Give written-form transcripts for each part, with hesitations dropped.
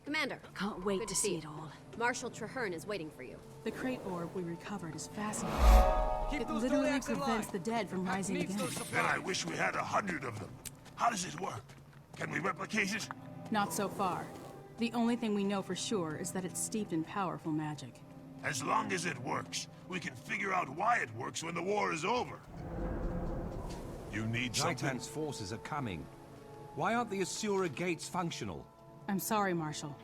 Commander. Can't wait Good to to see see it all. Marshal Traherne is waiting for you. The crate orb we recovered is fascinating. It those literally Zodiacs in prevents line. the dead from Pact rising needs again. those supplies. Then I wish we had 100 of them. How does it work? Can we replicate it? Not so far. The only thing we know for sure is that it's steeped in powerful magic. As long as it works, we can figure out why it works when the war is over. You need something? Zaitan's forces are coming. Why aren't the Asura gates functional? I'm sorry, Marshal.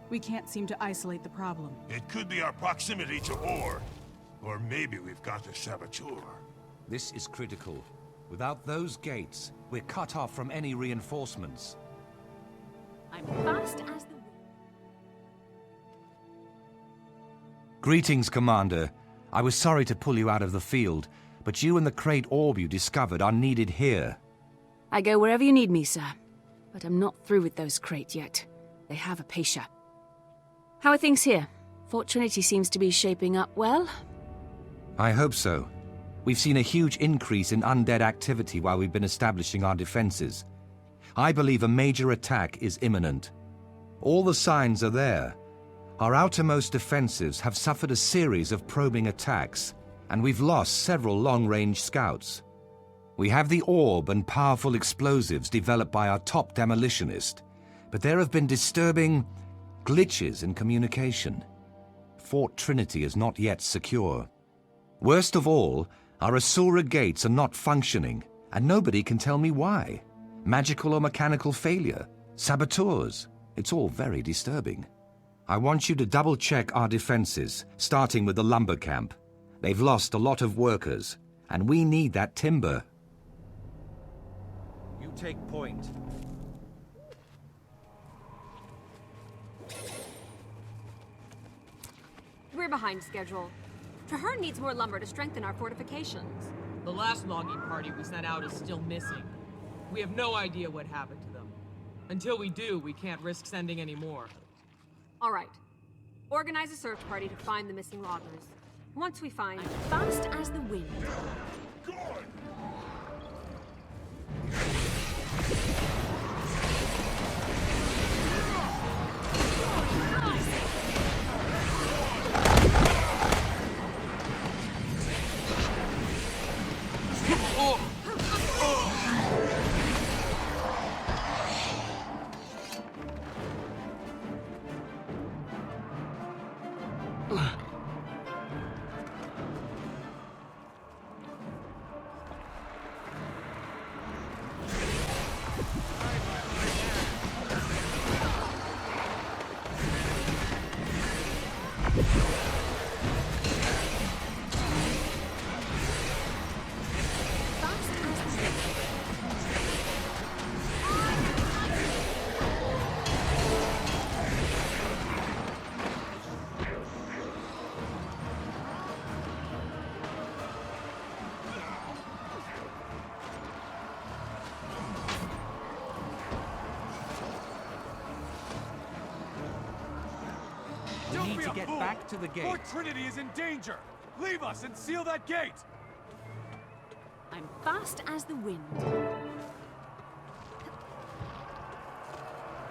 We can't seem to isolate the problem. It could be our proximity to ore. Or maybe we've got the saboteur. This is critical. Without those gates, we're cut off from any reinforcements. I'm fast as the wind. Greetings, Commander. I was sorry to pull you out of the field, but you and the crate orb you discovered are needed here. I go wherever you need me, sir. But I'm not through with those crate yet. They have Apatia. How are things here? Fort Trinity seems to be shaping up well. I hope so. We've seen a huge increase in undead activity while we've been establishing our defenses. I believe a major attack is imminent. All the signs are there. Our outermost defensives have suffered a series of probing attacks, and we've lost several long-range scouts. We have the orb and powerful explosives developed by our top demolitionist, but there have been disturbing glitches in communication. Fort Trinity is not yet secure. Worst of all, our Asura gates are not functioning, and nobody can tell me why. Magical or mechanical failure, saboteurs, it's all very disturbing. I want you to double-check our defenses, starting with the lumber camp. They've lost a lot of workers, and we need that timber. You take point. We're behind schedule. Traherne needs more lumber to strengthen our fortifications. The last logging party we sent out is still missing. We have no idea what happened to them. Until we do, we can't risk sending any more. All right. Organize a search party to find the missing loggers. Once we find... I'm fast as the wind. Good! We need to get back to the gate. Fort Trinity is in danger! Leave us and seal that gate! I'm fast as the wind.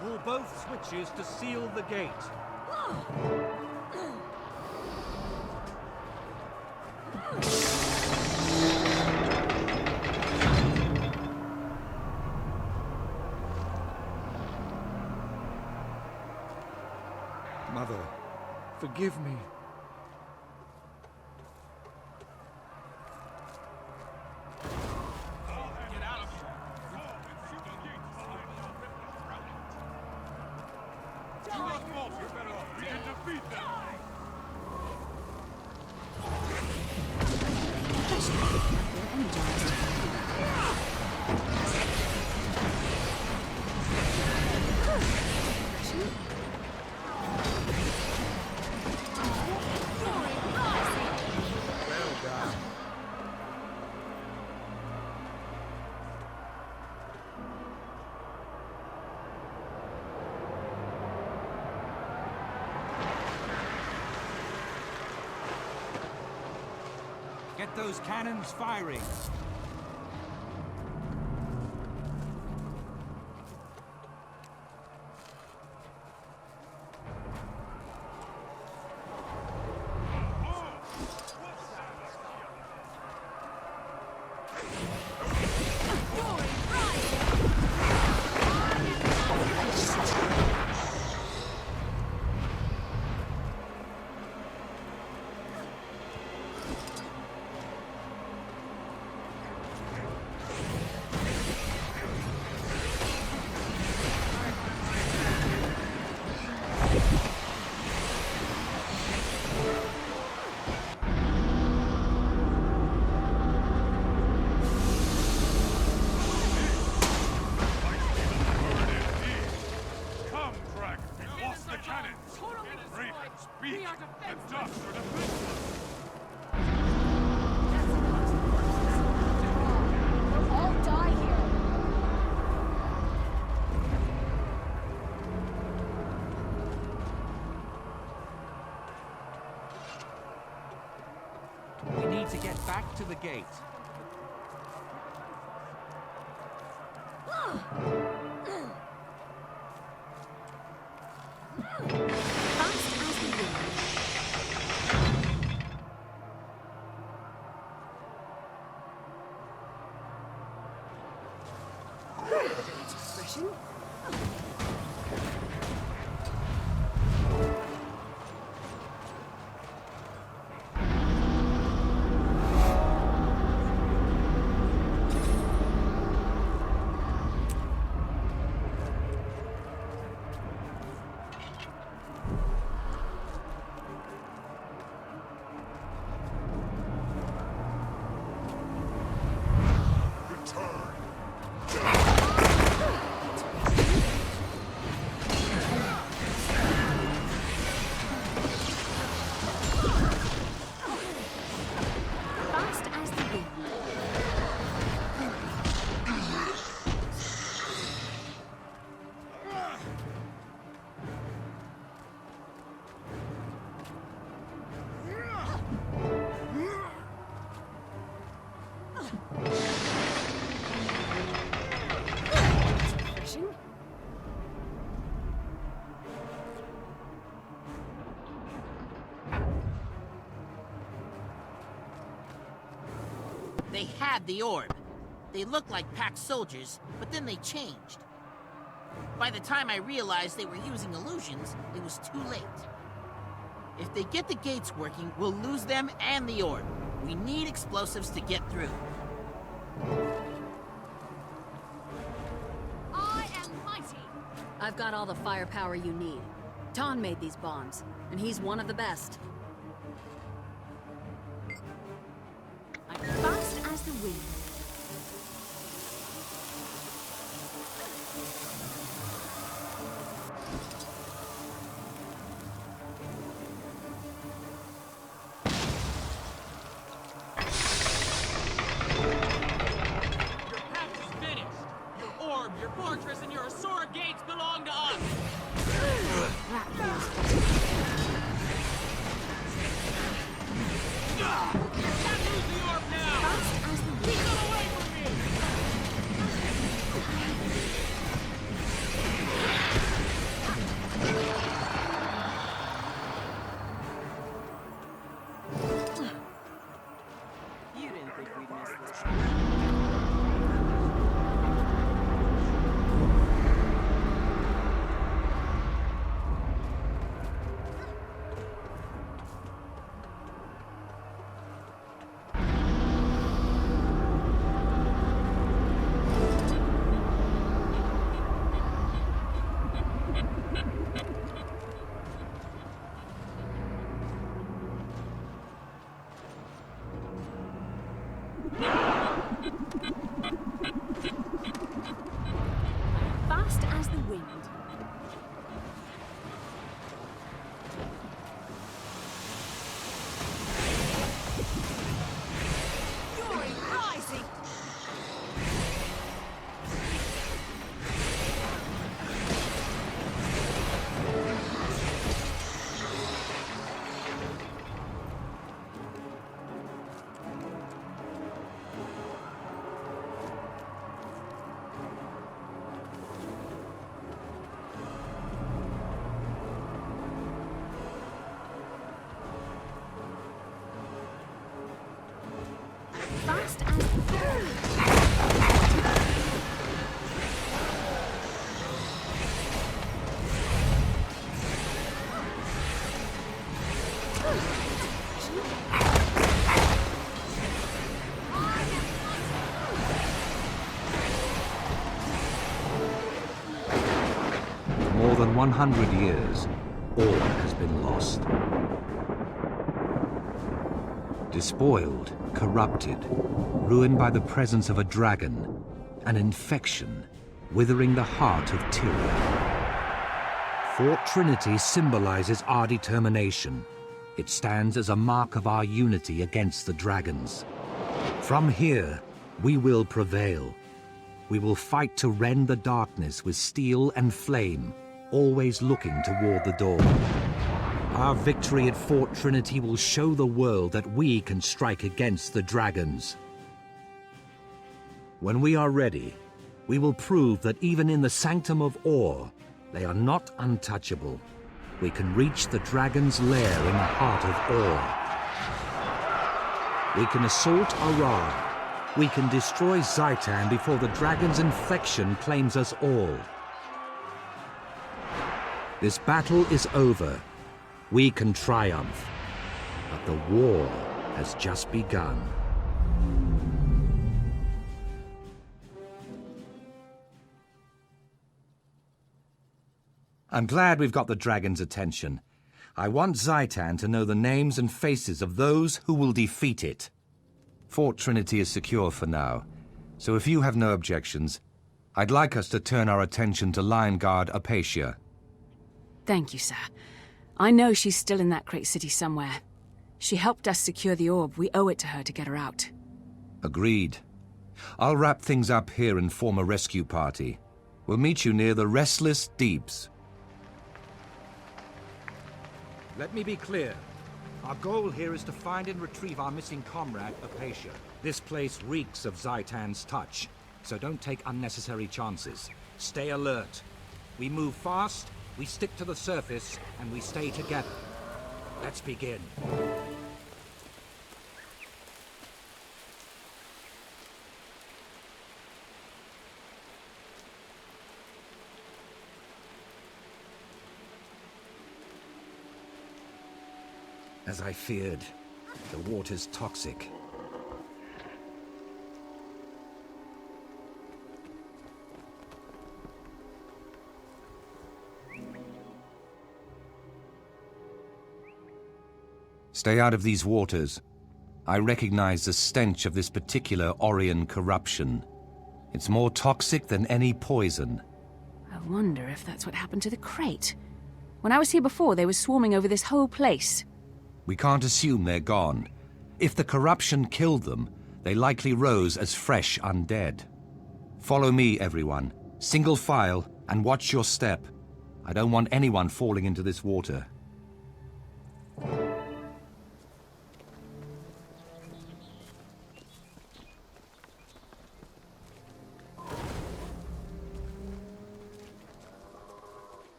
Pull both switches to seal the gate. Mother, forgive me. Get those cannons firing. beak. We are The defenseless. ducks are defenseless. We'll all die here. We need to get back to the gate. They had the orb. They looked like Pact soldiers, but then they changed. By the time I realized they were using illusions, it was too late. If they get the gates working, we'll lose them and the orb. We need explosives to get through. I am mighty. I've got all the firepower you need. Ton made these bombs, and he's one of the best. I'm fast as the wind. Your pact is finished. Your orb, your fortress, and your Asura gates belong to us. Can't lose the orb now. Keep them away from me. You didn't think we'd miss this. Fast as the wind. Fury rising. Fast as the wind. For more than 100 years, all has been lost. Despoiled, corrupted, ruined by the presence of a dragon, an infection, withering the heart of Tyria. Fort Trinity symbolizes our determination. It stands as a mark of our unity against the dragons. From here, we will prevail. We will fight to rend the darkness with steel and flame, always looking toward the dawn. Our victory at Fort Trinity will show the world that we can strike against the dragons. When we are ready, we will prove that even in the Sanctum of Ore, they are not untouchable. We can reach the dragon's lair in the heart of Ore. We can assault Arad. We can destroy Zaitan before the dragon's infection claims us all. This battle is over. We can triumph. But the war has just begun. I'm glad we've got the dragon's attention. I want Zaitan to know the names and faces of those who will defeat it. Fort Trinity is secure for now, so if you have no objections, I'd like us to turn our attention to Lion Guard Apatia. Thank you, sir. I know she's still in that great city somewhere. She helped us secure the orb. We owe it to her to get her out. Agreed. I'll wrap things up here and form a rescue party. We'll meet you near the Restless Deeps. Let me be clear. Our goal here is to find and retrieve our missing comrade, Apatia. This place reeks of Zaitan's touch, so don't take unnecessary chances. Stay alert. We move fast, we stick to the surface, and we stay together. Let's begin. As I feared, the water's toxic. Stay out of these waters. I recognize the stench of this particular Orion corruption. It's more toxic than any poison. I wonder if that's what happened to the crate. When I was here before, they were swarming over this whole place. We can't assume they're gone. If the corruption killed them, they likely rose as fresh undead. Follow me, everyone. Single file, and watch your step. I don't want anyone falling into this water.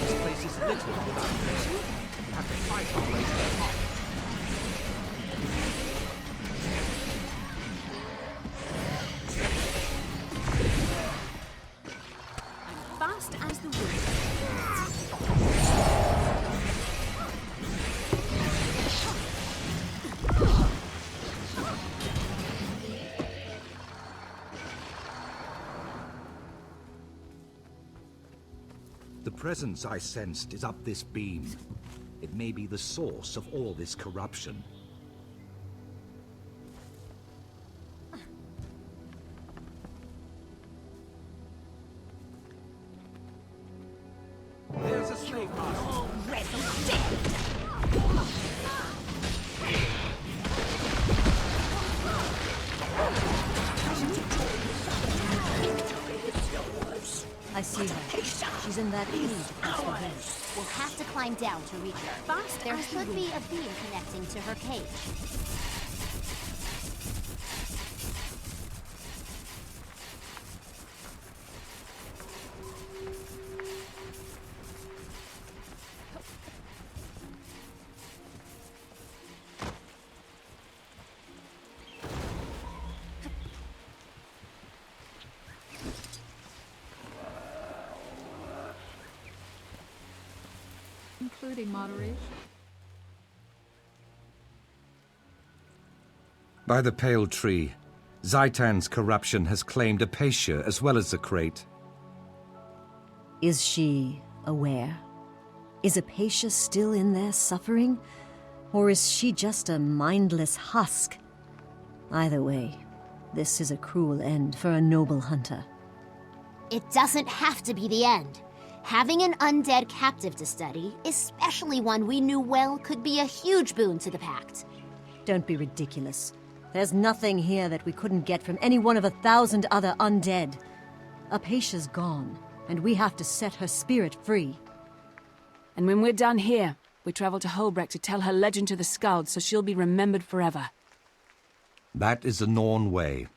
This place is littered with our treasure. We have to fight our way to the top. I'm fast as the wind. The presence I sensed is up this beam. It may be the source of all this corruption. There's a slave master. Already dead. I see her. She's in that cage across the bridge. We'll have to climb down to reach her. Fast there should be a beam connecting to her cage. Including moderation. By the pale tree, Zaitan's corruption has claimed Apatia as well as the crate. Is she aware? Is Apatia still in there suffering? Or is she just a mindless husk? Either way, this is a cruel end for a noble hunter. It doesn't have to be the end. Having an undead captive to study, especially one we knew well, could be a huge boon to the Pact. Don't be ridiculous. There's nothing here that we couldn't get from any one of 1,000 other undead. Apatia's gone, and we have to set her spirit free. And when we're done here, we travel to Holbrecht to tell her legend to the Skalds so she'll be remembered forever. That is the Norn way.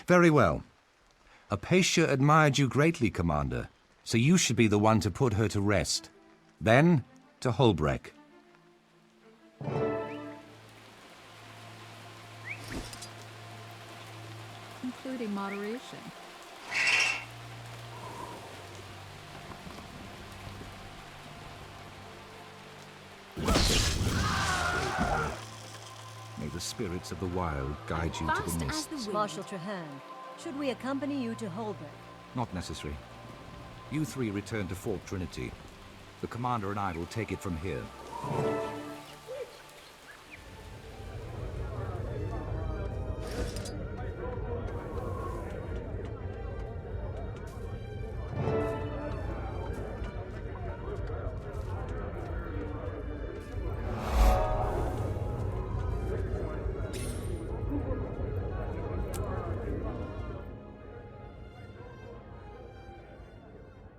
Very well. Apatia admired you greatly, Commander, so you should be the one to put her to rest. Then, to Holbrecht. Including moderation. May the spirits of the wild guide you to the mists. Marshal Traherne, should we accompany you to Holbrecht? Not necessary. You three return to Fort Trinity. The Commander and I will take it from here.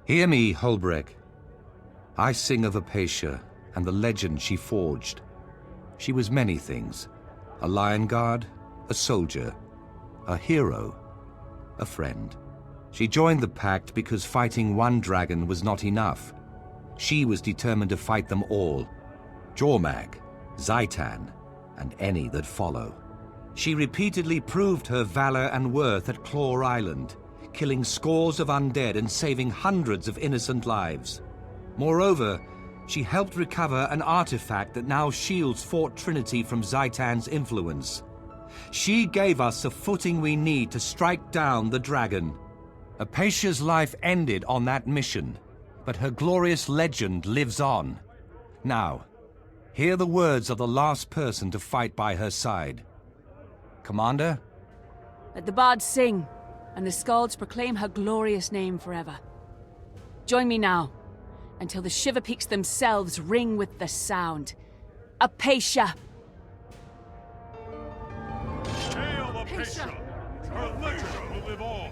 Hear me, Holbrecht. I sing of Apatia and the legend she forged. She was many things. A lion guard, a soldier, a hero, a friend. She joined the Pact because fighting one dragon was not enough. She was determined to fight them all. Jormag, Zaitan, and any that follow. She repeatedly proved her valor and worth at Claw Island, killing scores of undead and saving hundreds of innocent lives. Moreover, she helped recover an artifact that now shields Fort Trinity from Zaitan's influence. She gave us the footing we need to strike down the dragon. Apatia's life ended on that mission, but her glorious legend lives on. Now, hear the words of the last person to fight by her side. Commander? Let the bards sing, and the Skalds proclaim her glorious name forever. Join me now, until the Shiver Peaks themselves ring with the sound. Apatia! Hail Apatia! Her legend will live on!